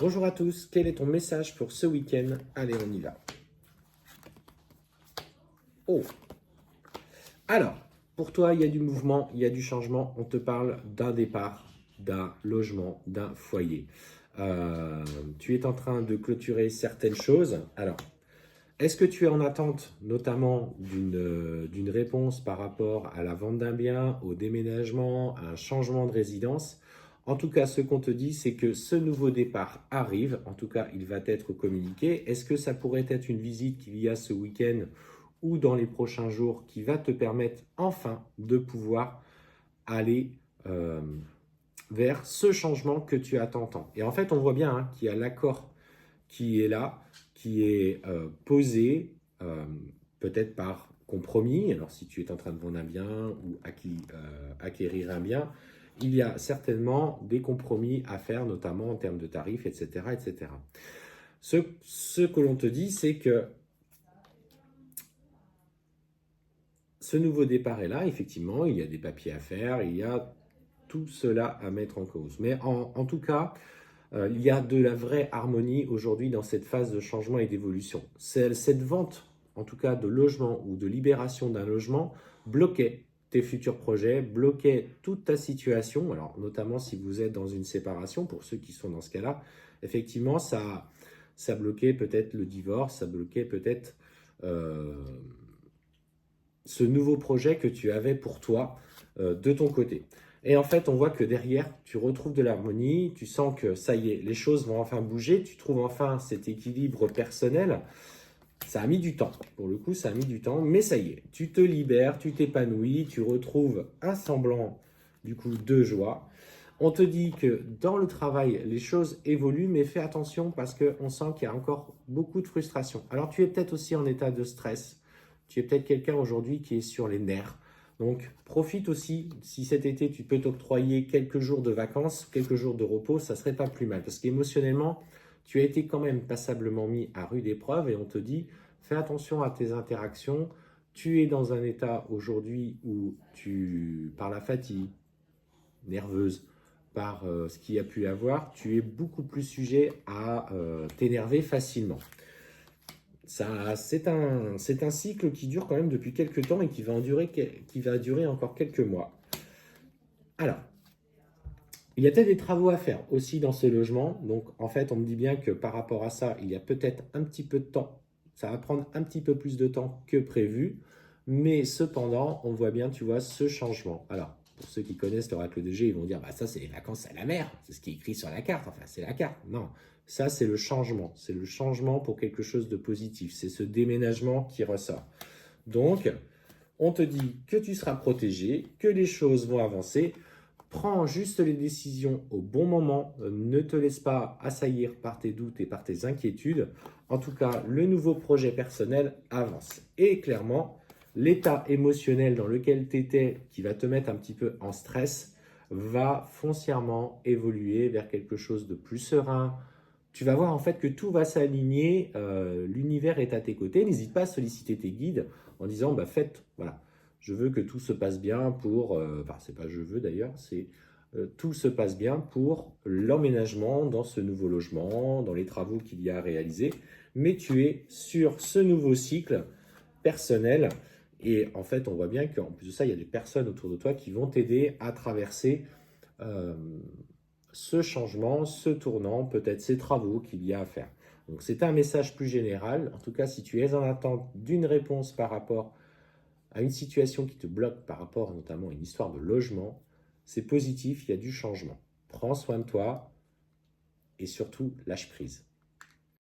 Bonjour à tous, quel est ton message pour ce week-end? Allez, on y va. Oh, alors, pour toi, il y a du mouvement, il y a du changement. On te parle d'un départ, d'un logement, d'un foyer. Tu es en train de clôturer certaines choses. Alors, est-ce que tu es en attente notamment d'une réponse par rapport à la vente d'un bien, au déménagement, à un changement de résidence? En tout cas, ce qu'on te dit, c'est que ce nouveau départ arrive. En tout cas, il va être communiqué. Est-ce que ça pourrait être une visite qu'il y a ce week-end ou dans les prochains jours qui va te permettre enfin de pouvoir aller vers ce changement que tu attends tant? Et en fait, on voit bien qu'il y a l'accord qui est là, qui est posé, peut-être par compromis. Alors, si tu es en train de vendre un bien ou acquérir un bien, il y a certainement des compromis à faire, notamment en termes de tarifs, etc. etc. Ce que l'on te dit, c'est que ce nouveau départ est là, effectivement, il y a des papiers à faire, il y a tout cela à mettre en cause. Mais en tout cas, il y a de la vraie harmonie aujourd'hui dans cette phase de changement et d'évolution. Cette vente, en tout cas de logement ou de libération d'un logement, bloquait tes futurs projets, bloquait toute ta situation. Alors, notamment si vous êtes dans une séparation, pour ceux qui sont dans ce cas-là, effectivement, ça bloquait peut-être le divorce, ça bloquait peut-être ce nouveau projet que tu avais pour toi de ton côté. Et en fait, on voit que derrière, tu retrouves de l'harmonie, tu sens que ça y est, les choses vont enfin bouger, tu trouves enfin cet équilibre personnel. Ça a mis du temps, pour le coup, ça a mis du temps, mais ça y est, tu te libères, tu t'épanouis, tu retrouves un semblant du coup de joie. On te dit que dans le travail, les choses évoluent, mais fais attention parce qu'on sent qu'il y a encore beaucoup de frustration. Alors, tu es peut-être aussi en état de stress. Tu es peut-être quelqu'un aujourd'hui qui est sur les nerfs. Donc, profite aussi, si cet été, tu peux t'octroyer quelques jours de vacances, quelques jours de repos, ça ne serait pas plus mal. Parce qu'émotionnellement, tu as été quand même passablement mis à rude épreuve et on te dit, fais attention à tes interactions. Tu es dans un état aujourd'hui où par la fatigue nerveuse, par ce qu'il y a pu avoir, tu es beaucoup plus sujet à t'énerver facilement. C'est un cycle qui dure quand même depuis quelques temps et qui va durer encore quelques mois. Alors, il y a peut-être des travaux à faire aussi dans ce logement. Donc, en fait, on me dit bien que par rapport à ça, il y a peut-être un petit peu de temps. Ça va prendre un petit peu plus de temps que prévu. Mais cependant, on voit bien, tu vois, ce changement. Alors, pour ceux qui connaissent l'oracle de G, ils vont dire, bah ça, c'est les vacances à la mer. C'est ce qui est écrit sur la carte. Enfin, c'est la carte. Non, ça, c'est le changement. C'est le changement pour quelque chose de positif. C'est ce déménagement qui ressort. Donc, on te dit que tu seras protégé, que les choses vont avancer. Prends juste les décisions au bon moment. Ne te laisse pas assaillir par tes doutes et par tes inquiétudes. En tout cas, le nouveau projet personnel avance. Et clairement, l'état émotionnel dans lequel tu étais, qui va te mettre un petit peu en stress, va foncièrement évoluer vers quelque chose de plus serein. Tu vas voir en fait que tout va s'aligner, l'univers est à tes côtés. N'hésite pas à solliciter tes guides en disant, bah faites, voilà, je veux que tout se passe bien pour, enfin c'est pas je veux d'ailleurs, c'est tout se passe bien pour l'emménagement dans ce nouveau logement, dans les travaux qu'il y a à réaliser. Mais tu es sur ce nouveau cycle personnel. Et en fait, on voit bien qu'en plus de ça, il y a des personnes autour de toi qui vont t'aider à traverser euh, ce changement, ce tournant, peut-être ces travaux qu'il y a à faire. Donc c'est un message plus général. En tout cas, si tu es en attente d'une réponse par rapport à une situation qui te bloque par rapport notamment à une histoire de logement, c'est positif, il y a du changement. Prends soin de toi et surtout lâche prise.